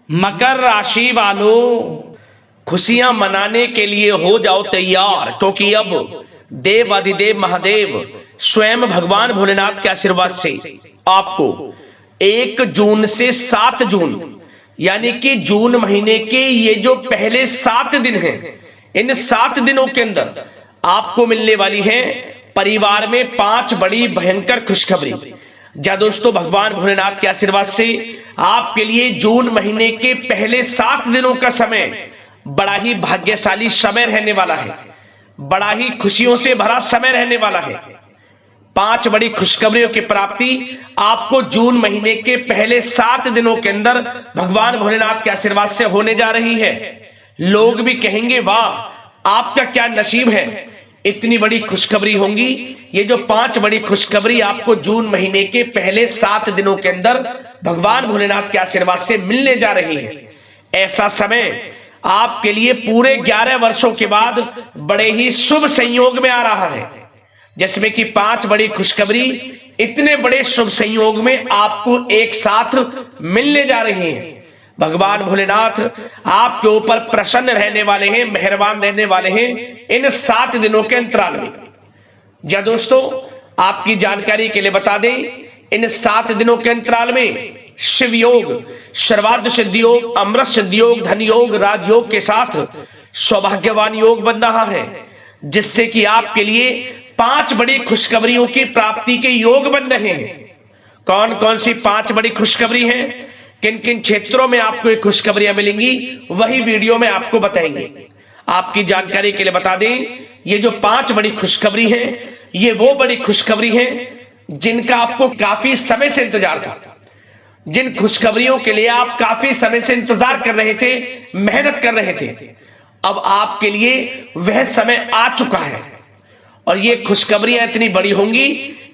मकर राशि वालों, खुशियां मनाने के लिए हो जाओ तैयार, क्योंकि अब देव अधिदेव महादेव स्वयं भगवान भोलेनाथ के आशीर्वाद से आपको 1 जून से 7 जून यानी कि जून महीने के ये जो पहले 7 दिन हैं, इन 7 दिनों के अंदर आपको मिलने वाली है परिवार में 5 बड़ी भयंकर खुशखबरी। जा दोस्तों, भगवान भोलेनाथ के आशीर्वाद से आपके लिए जून महीने के पहले 7 दिनों का समय बड़ा ही भाग्यशाली समय रहने वाला है, बड़ा ही खुशियों से भरा समय रहने वाला है। 5 बड़ी खुशखबरियों की प्राप्ति आपको जून महीने के पहले 7 दिनों के अंदर भगवान भोलेनाथ के आशीर्वाद से होने जा रही है। लोग भी कहेंगे वाह आपका क्या नसीब है, इतनी बड़ी खुशखबरी होंगी। ये जो 5 बड़ी खुशखबरी आपको जून महीने के पहले 7 दिनों के अंदर भगवान भोलेनाथ के आशीर्वाद से मिलने जा रही है। ऐसा समय आपके लिए पूरे 11 वर्षों के बाद बड़े ही शुभ संयोग में आ रहा है, जिसमें कि 5 बड़ी खुशखबरी इतने बड़े शुभ संयोग में आपको एक साथ मिलने जा रही हैं। भगवान भोलेनाथ आपके ऊपर प्रसन्न रहने वाले हैं, मेहरबान रहने वाले हैं इन 7 दिनों के अंतराल में। जा दोस्तों, आपकी जानकारी के लिए बता दें, इन 7 दिनों के अंतराल में शिव योग, सर्वार्थ सिद्धि योग, अमृत सिद्धि योग, धन योग, राजयोग के साथ सौभाग्यवान योग बन रहा है, जिससे कि आपके लिए 5 बड़ी खुशखबरियों की प्राप्ति के योग बन रहे हैं। कौन कौन सी 5 बड़ी खुशखबरी हैं, किन किन क्षेत्रों में आपको ये खुशखबरियां मिलेंगी, वही वीडियो में आपको बताएंगे। आपकी जानकारी के लिए बता दें, ये जो 5 बड़ी खुशखबरी हैं, ये वो बड़ी खुशखबरी हैं जिनका आपको काफी समय से इंतजार था, जिन खुशखबरियों के लिए आप काफी समय से इंतजार कर रहे थे, मेहनत कर रहे थे। अब आपके लिए वह समय आ चुका है और ये खुशखबरियां इतनी बड़ी होंगी,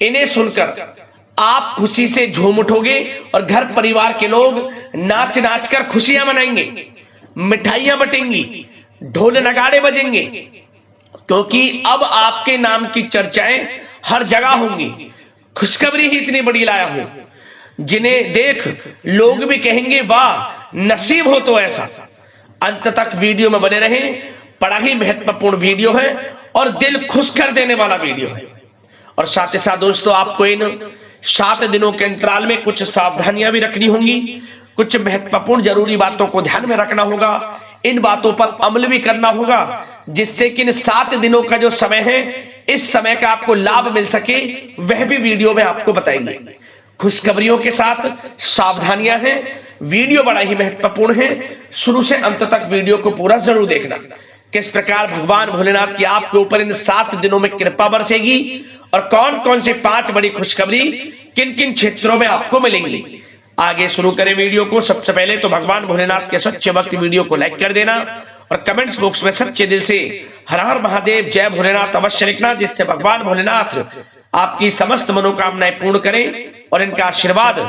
इन्हें सुनकर आप खुशी से झूम उठोगे और घर परिवार के लोग नाच नाच कर खुशियां मनाएंगे, मिठाइयां बटेंगी, ढोल नगाड़े बजेंगे, क्योंकि अब आपके नाम की चर्चाएं हर जगह होंगी। खुशखबरी ही इतनी बड़ी लाया हूं, जिन्हें देख लोग भी कहेंगे वाह नसीब हो तो ऐसा। अंत तक वीडियो में बने रहें, बड़ा ही महत्वपूर्ण वीडियो है और दिल खुश कर देने वाला वीडियो है। और साथ ही साथ दोस्तों, आपको इन 7 दिनों के अंतराल में कुछ सावधानियां भी रखनी होंगी, कुछ महत्वपूर्ण जरूरी बातों को ध्यान में रखना होगा, इन बातों पर अमल भी करना होगा, जिससे कि इन 7 दिनों का जो समय है, इस समय का आपको लाभ मिल सके, वह भी वीडियो में आपको बताएंगे। खुशखबरियों के साथ सावधानियां हैं, वीडियो बड़ा ही महत्वपूर्ण है, शुरू से अंत तक वीडियो को पूरा जरूर देखना। किस प्रकार भगवान भोलेनाथ की आपके ऊपर इन 7 दिनों में कृपा बरसेगी और कौन कौन से 5 बड़ी खुशखबरी किन किन क्षेत्रों में आपको मिलेंगी। आगे शुरू करें वीडियो को। सबसे पहले तो भगवान भोलेनाथ के सच्चे भक्त वीडियो को लाइक कर देना और कमेंट्स बॉक्स में सच्चे दिल से हर हर महादेव जय भोलेनाथ अवश्य लिखना, जिससे भगवान भोलेनाथ आपकी समस्त मनोकामनाएं पूर्ण करें और इनका आशीर्वाद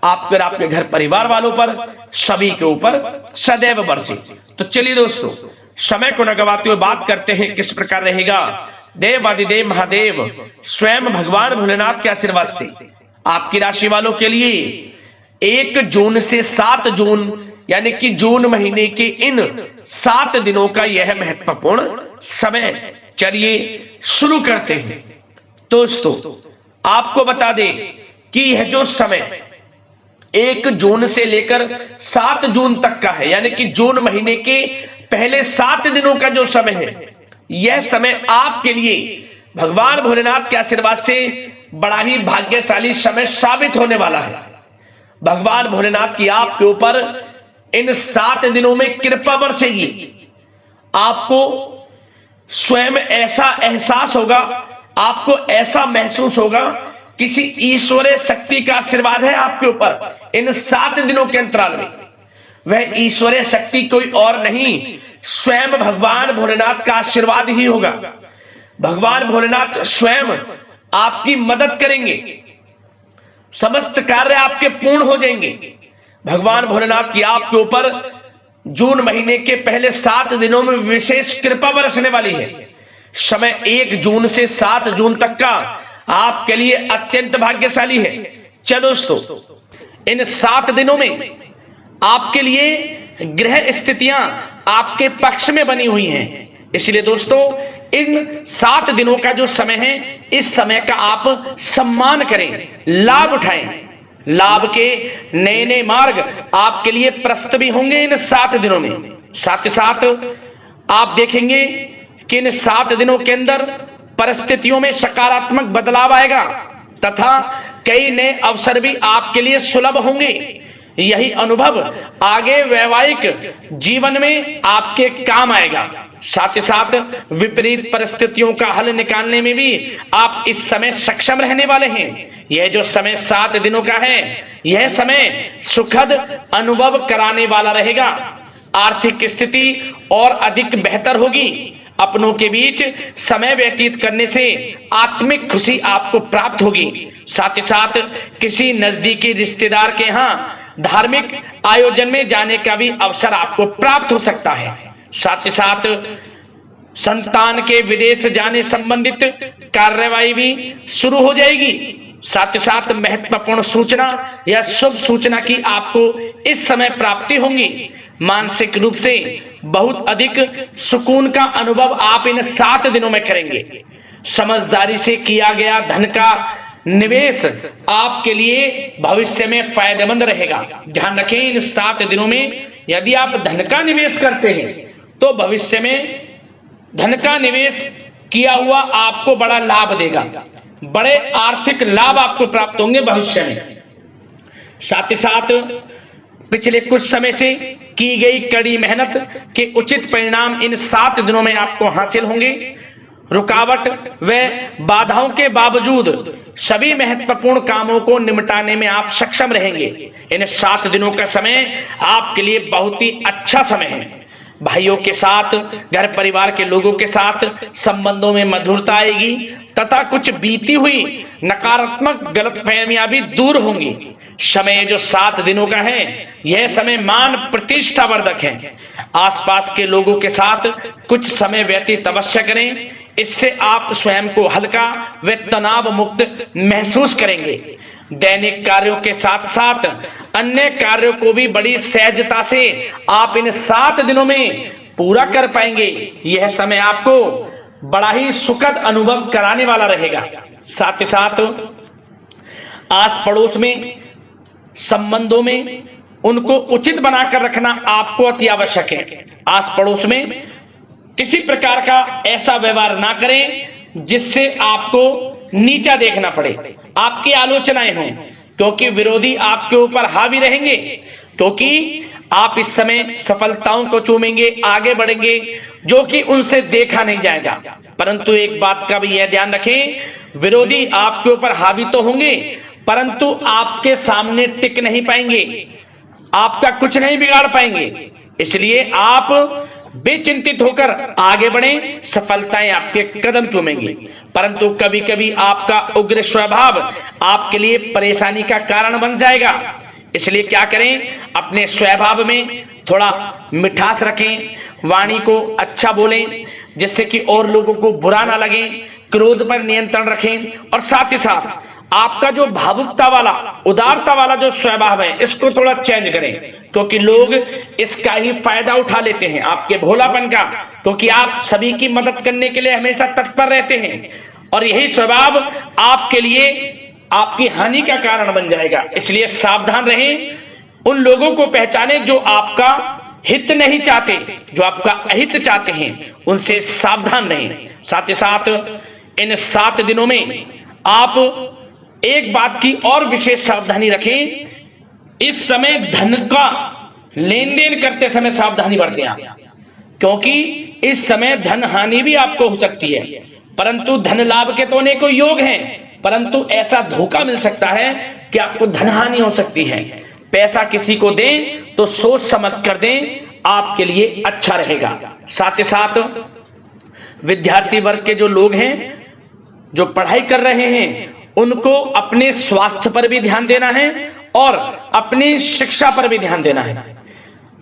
आपके और आपके घर परिवार वालों पर, सभी के ऊपर सदैव बरसे। तो चलिए दोस्तों, समय को न गवाते हुए बात करते हैं किस प्रकार रहेगा देवादिदेव महादेव स्वयं भगवान भोलेनाथ के आशीर्वाद से आपकी राशि वालों के लिए 1 जून से 7 जून यानी कि जून महीने के इन 7 दिनों का यह महत्वपूर्ण समय। चलिए शुरू करते हैं। दोस्तों, आपको बता दें कि यह जो समय 1 जून से लेकर 7 जून तक का है, यानी कि जून महीने के पहले 7 दिनों का जो समय है, यह समय आपके लिए भगवान भोलेनाथ के आशीर्वाद से बड़ा ही भाग्यशाली समय साबित होने वाला है। भगवान भोलेनाथ की आपके ऊपर इन 7 दिनों में कृपा बरसेगी। आपको स्वयं ऐसा एहसास होगा, आपको ऐसा महसूस होगा किसी ईश्वरीय शक्ति का आशीर्वाद है आपके ऊपर इन 7 दिनों के अंतराल में। वह ईश्वरीय शक्ति कोई और नहीं, स्वयं भगवान भोलेनाथ का आशीर्वाद ही होगा। भगवान भोलेनाथ स्वयं आपकी मदद करेंगे, समस्त कार्य आपके पूर्ण हो जाएंगे। भगवान भोलेनाथ की आपके ऊपर जून महीने के पहले 7 दिनों में विशेष कृपा बरसने वाली है। समय 1 जून से 7 जून तक का आपके लिए अत्यंत भाग्यशाली है। चलो दोस्तों, इन 7 दिनों में आपके लिए ग्रह स्थितियां आपके पक्ष में बनी हुई हैं। इसलिए दोस्तों, इन 7 दिनों का जो समय है, इस समय का आप सम्मान करें, लाभ उठाएं। लाभ के नए नए मार्ग आपके लिए प्रशस्त भी होंगे इन 7 दिनों में। साथ ही साथ आप देखेंगे कि इन 7 दिनों के अंदर परिस्थितियों में सकारात्मक बदलाव आएगा तथा कई नए अवसर भी आपके लिए सुलभ होंगे। यही अनुभव आगे वैवाहिक जीवन में आपके काम आएगा। साथ ही साथ विपरीत परिस्थितियों का हल निकालने में भी आप इस समय सक्षम रहने वाले हैं। यह जो समय 7 दिनों का है, यह समय सुखद अनुभव कराने वाला रहेगा। आर्थिक स्थिति और अधिक बेहतर होगी। अपनों के बीच समय व्यतीत करने से आत्मिक खुशी आपको प्राप्त होगी। साथ ही साथ किसी नजदीकी रिश्तेदार के यहाँ धार्मिक आयोजन में जाने का भी अवसर आपको प्राप्त हो सकता है। साथ ही साथ संतान के विदेश जाने संबंधित कार्यवाही भी शुरू हो जाएगी। साथ ही साथ महत्वपूर्ण सूचना या शुभ सूचना की आपको इस समय प्राप्ति होगी। मानसिक रूप से बहुत अधिक सुकून का अनुभव आप इन 7 दिनों में करेंगे। समझदारी से किया गया धन का निवेश आपके लिए भविष्य में फायदेमंद रहेगा। ध्यान रखें, इन 7 दिनों में यदि आप धन का निवेश करते हैं तो भविष्य में धन का निवेश किया हुआ आपको बड़ा लाभ देगा। बड़े आर्थिक लाभ आपको प्राप्त होंगे भविष्य में। साथ ही साथ पिछले कुछ समय से की गई कड़ी मेहनत के उचित परिणाम इन 7 दिनों में आपको हासिल होंगे। रुकावट व बाधाओं के बावजूद सभी महत्वपूर्ण कामों को निपटाने में आप सक्षम रहेंगे। इन 7 दिनों का समय आपके लिए बहुत ही अच्छा समय है। भाइयों के साथ, घर परिवार के लोगों के साथ संबंधों में मधुरता आएगी तथा कुछ बीती हुई नकारात्मक गलतफहमियां भी दूर होंगी। समय जो 7 दिनों का है, यह समय मान प्रतिष्ठा वर्धक है। आसपास के लोगों के साथ कुछ समय व्यतीत अवश्य करें। इससे आप स्वयं को हल्का व तनाव मुक्त महसूस करेंगे। दैनिक कार्यों के साथ साथ अन्य कार्यों को भी बड़ी सहजता से आप इन 7 दिनों में पूरा कर पाएंगे। यह समय आपको बड़ा ही सुखद अनुभव कराने वाला रहेगा। साथ ही साथ आस पड़ोस में संबंधों में उनको उचित बनाकर रखना आपको अति आवश्यक है। आस पड़ोस में किसी प्रकार का ऐसा व्यवहार ना करें जिससे आपको नीचा देखना पड़े, आपकी आलोचनाएं हों, क्योंकि विरोधी आपके ऊपर हावी रहेंगे। क्योंकि आप इस समय सफलताओं को चूमेंगे, आगे बढ़ेंगे, जो कि उनसे देखा नहीं जाएगा। परंतु एक बात का भी यह ध्यान रखें, विरोधी आपके ऊपर हावी तो होंगे परंतु आपके सामने टिक नहीं पाएंगे, आपका कुछ नहीं बिगाड़ पाएंगे। इसलिए आप बेचिंतित होकर आगे बढ़ें, सफलताएं आपके कदम चूमेंगी। परंतु कभी कभी आपका उग्र स्वभाव आपके लिए परेशानी का कारण बन जाएगा। इसलिए क्या करें, अपने स्वभाव में थोड़ा मिठास रखें, वाणी को अच्छा बोलें जिससे कि और लोगों को बुरा ना लगे, क्रोध पर नियंत्रण रखें। और साथ ही साथ आपका जो भावुकता वाला, उदारता वाला जो स्वभाव है, इसको थोड़ा चेंज करें, क्योंकि लोग इसका ही फायदा उठा लेते हैं, आपके भोलापन का। क्योंकि आप सभी की मदद करने के लिए हमेशा तत्पर रहते हैं और यही स्वभाव आपके लिए आपकी हानि का कारण बन जाएगा। इसलिए सावधान रहें, उन लोगों को पहचानें जो आपका हित नहीं चाहते, जो आपका अहित चाहते हैं, उनसे सावधान रहें। साथ ही साथ इन 7 दिनों में आप एक बात की और विशेष सावधानी रखें, इस समय धन का लेन देन करते समय सावधानी बरतें आप, क्योंकि इस समय धन हानि भी आपको हो सकती है। परंतु धन लाभ के तो अनेकों योग हैं, परंतु ऐसा धोखा मिल सकता है कि आपको धन हानि हो सकती है। पैसा किसी को दें तो सोच समझ कर दें, आपके लिए अच्छा रहेगा। साथ ही साथ विद्यार्थी वर्ग के जो लोग हैं, जो पढ़ाई कर रहे हैं, उनको अपने स्वास्थ्य पर भी ध्यान देना है और अपनी शिक्षा पर भी ध्यान देना है।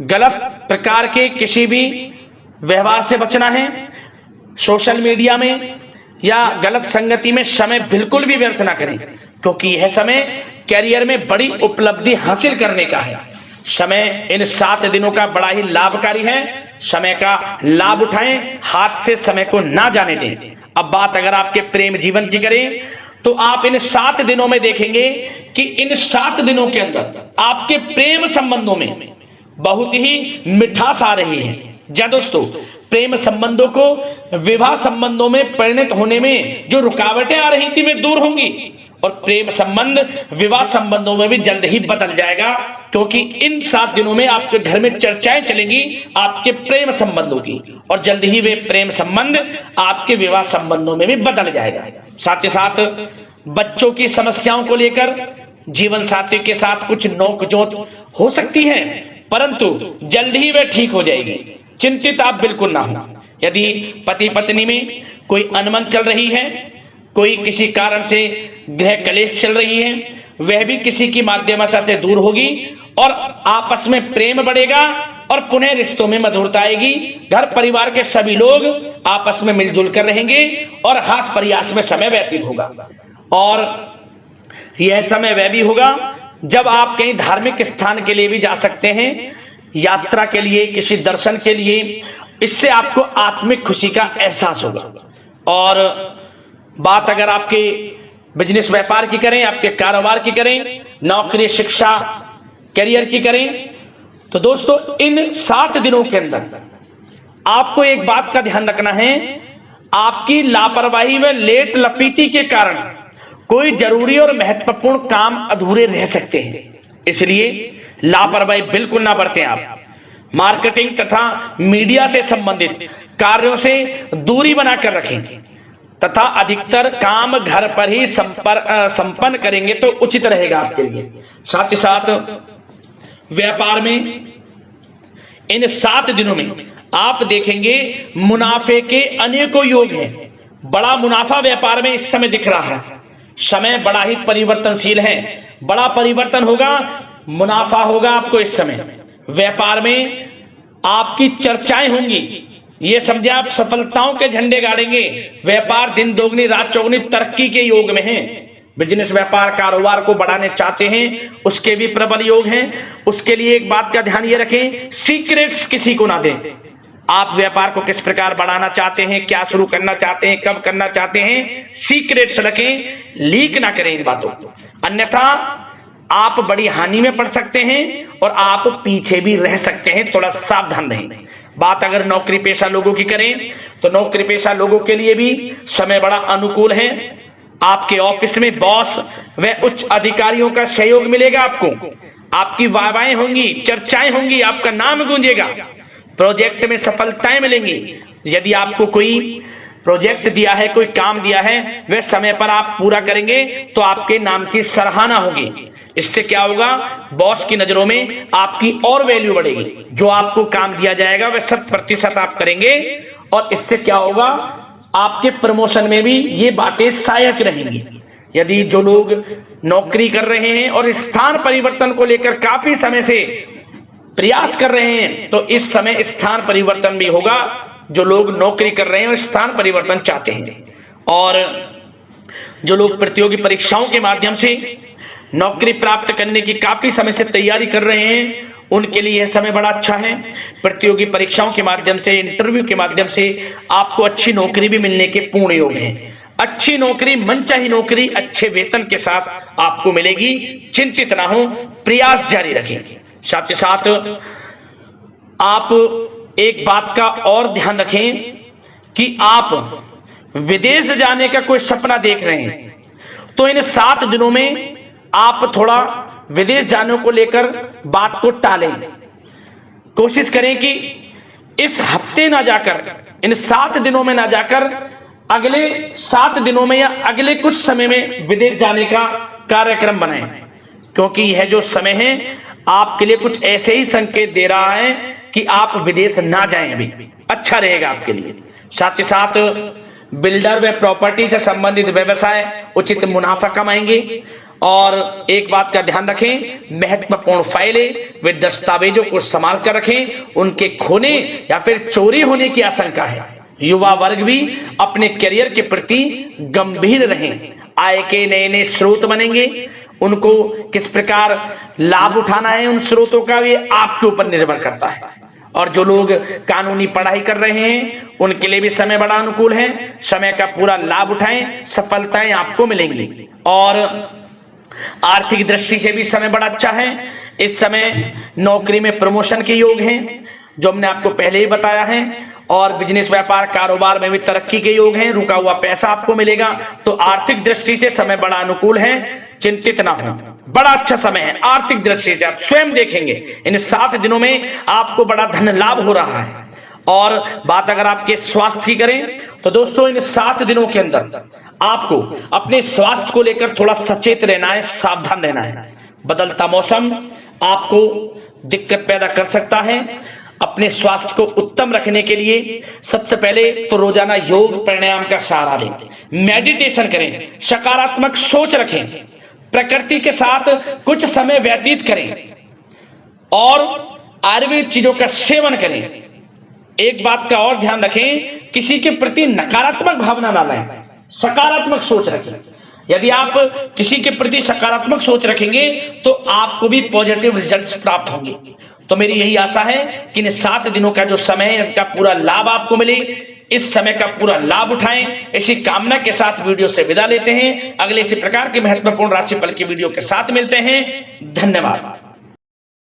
गलत प्रकार के किसी भी व्यवहार से बचना है। सोशल मीडिया में या गलत संगति में समय बिल्कुल भी व्यर्थ ना करें, क्योंकि यह समय कैरियर में बड़ी उपलब्धि हासिल करने का है। समय इन 7 दिनों का बड़ा ही लाभकारी है। समय का लाभ उठाएं, हाथ से समय को ना जाने दें। अब बात अगर आपके प्रेम जीवन की करें तो आप इन 7 दिनों में देखेंगे कि इन 7 दिनों के अंदर आपके प्रेम संबंधों में बहुत ही मिठास आ रही है। जी दोस्तों, प्रेम संबंधों को विवाह संबंधों में परिणत होने में जो रुकावटें आ रही थी वे दूर होंगी और प्रेम संबंध विवाह संबंधों में भी जल्द ही बदल जाएगा, क्योंकि इन 7 दिनों में आपके घर में चर्चाएं चलेंगी आपके प्रेम संबंधों की और जल्द ही वे प्रेम संबंध आपके विवाह संबंधों में भी बदल जाएगा। साथ ही साथ बच्चों की समस्याओं को लेकर जीवन साथी के साथ कुछ नोकझोंक हो सकती है, परंतु जल्द ही वे ठीक हो जाएगी। चिंतित आप बिल्कुल ना हो। यदि पति पत्नी में कोई अनबन चल रही है, कोई किसी कारण से गृह कलेश चल रही है, वह भी किसी की माध्यम से दूर होगी और आपस में प्रेम बढ़ेगा और पुनः रिश्तों में मधुरता आएगी। घर परिवार के सभी लोग आपस में मिलजुल कर रहेंगे और हास प्रयास में समय व्यतीत होगा। और यह समय वह भी होगा जब आप कहीं धार्मिक स्थान के लिए भी जा सकते हैं, यात्रा के लिए, किसी दर्शन के लिए। इससे आपको आत्मिक खुशी का एहसास होगा। और बात अगर आपके बिजनेस व्यापार की करें, आपके कारोबार की करें, नौकरी, शिक्षा, करियर की करें, तो दोस्तों इन 7 दिनों के अंदर आपको एक बात का ध्यान रखना है, आपकी लापरवाही व लेट लफीती के कारण कोई जरूरी और महत्वपूर्ण काम अधूरे रह सकते हैं। इसलिए लापरवाही बिल्कुल ना बरतें। आप मार्केटिंग तथा मीडिया से संबंधित कार्यों से दूरी बनाकर रखें तथा अधिकतर काम घर पर ही संपन्न करेंगे तो उचित रहेगा आपके लिए। साथ ही साथ व्यापार में इन 7 दिनों में आप देखेंगे मुनाफे के अनेकों योग हैं। बड़ा मुनाफा व्यापार में इस समय दिख रहा है। समय बड़ा ही परिवर्तनशील है, बड़ा परिवर्तन होगा, मुनाफा होगा आपको इस समय। व्यापार में आपकी चर्चाएं होंगी, ये समझे आप सफलताओं के झंडे गाड़ेंगे। व्यापार दिन दोगुनी रात चौगुनी तरक्की के योग में है। बिजनेस व्यापार कारोबार को बढ़ाने चाहते हैं, उसके भी प्रबल योग हैं। उसके लिए एक बात का ध्यान ये रखें, सीक्रेट्स किसी को ना दें। आप व्यापार को किस प्रकार बढ़ाना चाहते हैं, क्या शुरू करना चाहते हैं, कब करना चाहते हैं, सीक्रेट्स रखें, लीक ना करें इन बातों को, अन्यथा आप बड़ी हानि में पड़ सकते हैं और आप पीछे भी रह सकते हैं। थोड़ा सावधान रहें। बात अगर नौकरी पेशा लोगों की करें तो नौकरी पेशा लोगों के लिए भी समय बड़ा अनुकूल है। आपके ऑफिस में बॉस व उच्च अधिकारियों का सहयोग मिलेगा आपको, आपकी वाहवाहें होंगी, चर्चाएं होंगी, आपका नाम गूंजेगा, प्रोजेक्ट में सफलताएं मिलेंगी। यदि आपको कोई प्रोजेक्ट दिया है, कोई काम दिया है, वह समय पर आप पूरा करेंगे तो आपके नाम की सराहना होगी। इससे क्या होगा, बॉस की नजरों में आपकी और वैल्यू बढ़ेगी। जो आपको काम दिया जाएगा वह 100% आप करेंगे और इससे क्या होगा, आपके प्रमोशन में भी ये बातें सहायक रहेंगी। यदि जो लोग नौकरी कर रहे हैं और स्थान परिवर्तन को लेकर काफी समय से प्रयास कर रहे हैं, तो इस समय स्थान परिवर्तन भी होगा। जो लोग नौकरी कर रहे हैं और स्थान परिवर्तन चाहते हैं, और जो लोग प्रतियोगी परीक्षाओं के माध्यम से नौकरी प्राप्त करने की काफी समय से तैयारी कर रहे हैं, उनके लिए यह समय बड़ा अच्छा है। प्रतियोगी परीक्षाओं के माध्यम से, इंटरव्यू के माध्यम से आपको अच्छी नौकरी भी मिलने के पूर्ण योग हैं। अच्छी नौकरी, मनचाही नौकरी अच्छे वेतन के साथ आपको मिलेगी। चिंतित ना हो, प्रयास जारी रखें। साथ ही साथ आप एक बात का और ध्यान रखें कि आप विदेश जाने का कोई सपना देख रहे हैं तो इन 7 दिनों में आप थोड़ा विदेश जाने को लेकर बात को टालें। कोशिश करें कि इस हफ्ते ना जाकर, इन 7 दिनों में ना जाकर, अगले 7 दिनों में या अगले कुछ समय में विदेश जाने का कार्यक्रम बनाएं, क्योंकि यह जो समय है आपके लिए कुछ ऐसे ही संकेत दे रहा है कि आप विदेश ना जाएं, अभी अच्छा रहेगा आपके लिए। साथ ही साथ बिल्डर व प्रॉपर्टी से संबंधित व्यवसाय उचित मुनाफा कमाएंगे। और एक बात का ध्यान रखें, महत्वपूर्ण फाइलें व दस्तावेजों को संभाल कर रखें, उनके खोने या फिर चोरी होने की आशंका है। युवा वर्ग भी अपने करियर के प्रति गंभीर रहें, आय के नए नए स्रोत बनेंगे उनको किस प्रकार लाभ उठाना है उन स्रोतों का, ये आपके ऊपर निर्भर करता है। और जो लोग कानूनी पढ़ाई कर रहे हैं उनके लिए भी समय बड़ा अनुकूल है। समय का पूरा लाभ उठाएं, सफलताएं आपको मिलेंगी। और आर्थिक दृष्टि से भी समय बड़ा अच्छा है। इस समय नौकरी में प्रमोशन के योग हैं, जो हमने आपको पहले ही बताया है। और बिजनेस, व्यापार, कारोबार में भी तरक्की के योग हैं। रुका हुआ पैसा आपको मिलेगा। तो आर्थिक दृष्टि से समय बड़ा अनुकूल है, चिंतित ना हो, बड़ा अच्छा समय है। आर्थिक दृष्टि से आप स्वयं देखेंगे इन 7 दिनों में आपको बड़ा धन लाभ हो रहा है। और बात अगर आपके स्वास्थ्य की करें तो दोस्तों इन 7 दिनों के अंदर आपको अपने स्वास्थ्य को लेकर थोड़ा सचेत रहना है, सावधान रहना है। बदलता मौसम आपको दिक्कत पैदा कर सकता है। अपने स्वास्थ्य को उत्तम रखने के लिए सबसे पहले तो रोजाना योग प्राणायाम का सहारा लें, मेडिटेशन करें, सकारात्मक सोच रखें, प्रकृति के साथ कुछ समय व्यतीत करें और आयुर्वेद चीजों का सेवन करें। एक बात का और ध्यान रखें, किसी के प्रति नकारात्मक भावना ना लाएं, सकारात्मक सोच रखें। यदि आप किसी के प्रति सकारात्मक सोच रखेंगे तो आपको भी पॉजिटिव रिजल्ट्स प्राप्त होंगे। तो मेरी यही आशा है कि इन 7 दिनों का जो समय है इसका पूरा लाभ आपको मिले। इस समय का पूरा लाभ उठाएं, इसी कामना के साथ वीडियो से विदा लेते हैं। अगले इसी प्रकार के महत्वपूर्ण राशिफल की वीडियो के साथ मिलते हैं। धन्यवाद।